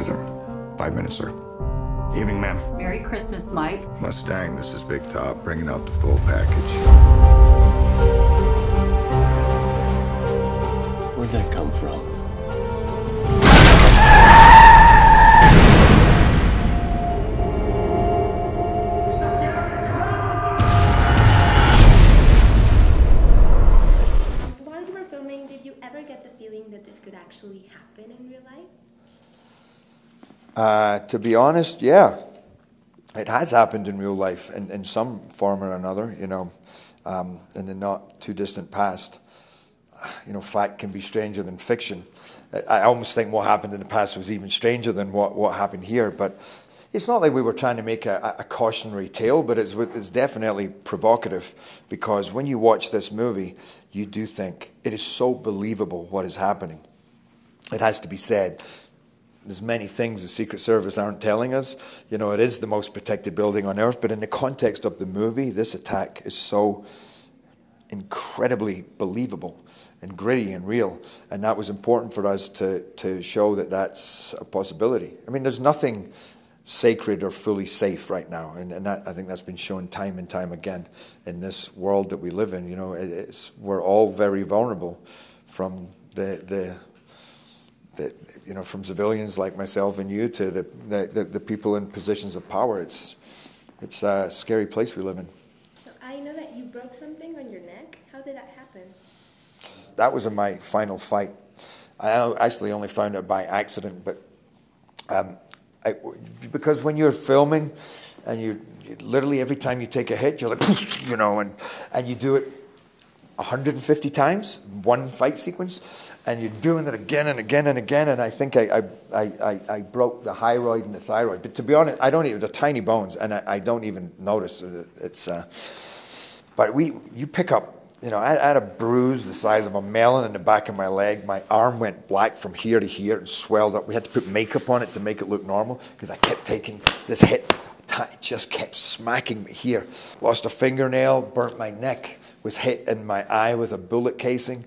Supervisor. 5 minutes, sir. Evening, ma'am. Merry Christmas, Mike. Mustang, this is Big Top, bringing out the full package. Where'd that come from? While you were filming, did you ever get the feeling that this could actually happen in real life? To be honest, yeah. It has happened in real life in some form or another, you know, in the not too distant past. You know, fact can be stranger than fiction. I almost think what happened in the past was even stranger than what happened here. But it's not like we were trying to make a cautionary tale, but it's definitely provocative, because when you watch this movie, you do think it is so believable what is happening. It has to be said. There's many things the Secret Service aren't telling us. You know, it is the most protected building on Earth, but in the context of the movie, this attack is so incredibly believable and gritty and real, and that was important for us to show that that's a possibility. I mean, there's nothing sacred or fully safe right now, and that, I think that's been shown time and time again in this world that we live in. You know, we're all very vulnerable from you know, from civilians like myself and you to the people in positions of power. It's a scary place we live in. So I know that you broke something on your neck. How did that happen? That was in my final fight. I actually only found out by accident, but because when you're filming and you literally every time you take a hit, you're like, you know, and you do it 150 times, one fight sequence, and you're doing it again and again and again, and I think I broke the hyroid and the thyroid. But to be honest, I don't even, they're tiny bones, and I don't even notice. But you pick up, you know, I had a bruise the size of a melon in the back of my leg. My arm went black from here to here and swelled up. We had to put makeup on it to make it look normal, because I kept taking this hit. It just kept smacking me here. Lost a fingernail, burnt my neck, was hit in my eye with a bullet casing,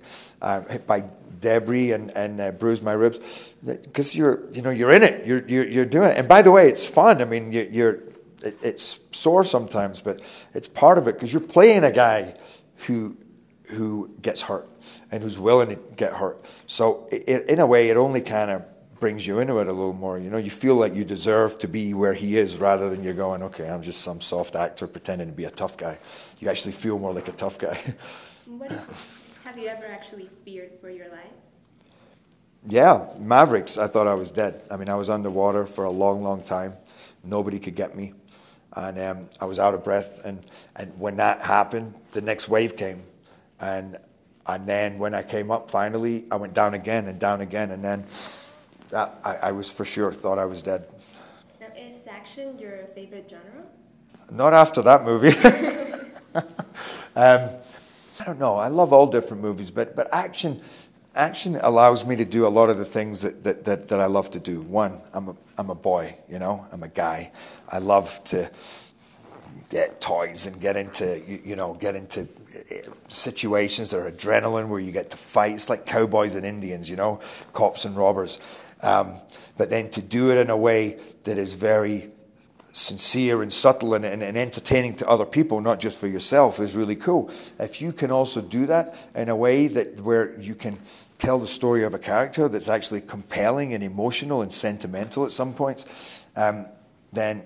hit by debris and bruised my ribs. Because you're in it. You're doing it. And by the way, it's fun. I mean, it's sore sometimes, but it's part of it, because you're playing a guy who gets hurt and who's willing to get hurt. So in a way, it only kind of brings you into it a little more. You know, you feel like you deserve to be where he is, rather than you're going, okay, I'm just some soft actor pretending to be a tough guy. You actually feel more like a tough guy. Have you ever actually feared for your life? Yeah, Mavericks, I thought I was dead. I mean, I was underwater for a long, long time. Nobody could get me. And I was out of breath. And when that happened, the next wave came. And then when I came up, finally, I went down again. And then I was for sure thought I was dead. Now, is action your favorite genre? Not after that movie. I don't know. I love all different movies, but action allows me to do a lot of the things that I love to do. One, I'm a boy, you know. I'm a guy. I love to get toys and get into situations that are adrenaline, where you get to fight. It's like cowboys and Indians, you know, cops and robbers. But then to do it in a way that is very sincere and subtle and entertaining to other people, not just for yourself, is really cool. If you can also do that in a way where you can tell the story of a character that's actually compelling and emotional and sentimental at some points, then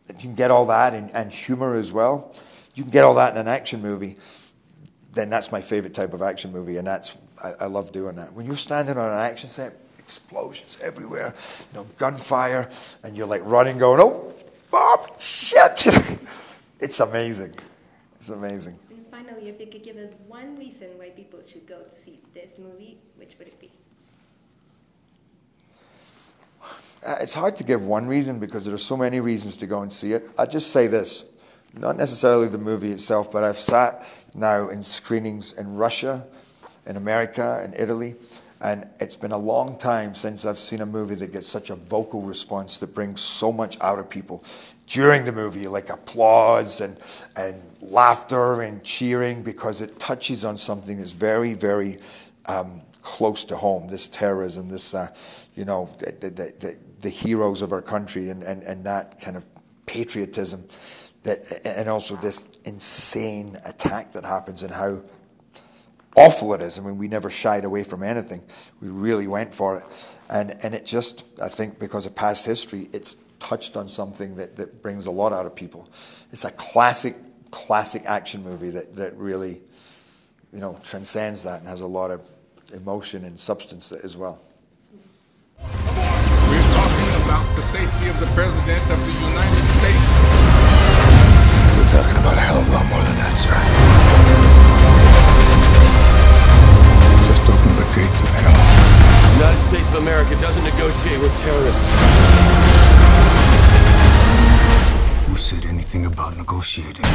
if you can get all that and humor as well, you can get all that in an action movie, then that's my favorite type of action movie, and I love doing that. When you're standing on an action set, explosions everywhere, you know, gunfire, and you're like running, going, oh, shit! It's amazing. It's amazing. And finally, if you could give us one reason why people should go to see this movie, which would it be? It's hard to give one reason, because there are so many reasons to go and see it. I'll just say this, not necessarily the movie itself, but I've sat now in screenings in Russia, in America, in Italy, and it's been a long time since I've seen a movie that gets such a vocal response, that brings so much out of people during the movie, like applause and laughter and cheering, because it touches on something that's very, very close to home. This terrorism, this the heroes of our country and that kind of patriotism, and also this insane attack that happens and how awful it is. I mean, we never shied away from anything. We really went for it. And it just, I think because of past history, it's touched on something that brings a lot out of people. It's a classic action movie that really, transcends that and has a lot of emotion and substance as well. We're talking about the safety of the President of the United States. We're talking about a hell of a lot more than that, sir. Just open the gates of hell. The United States of America doesn't negotiate with terrorists. Who said anything about negotiating?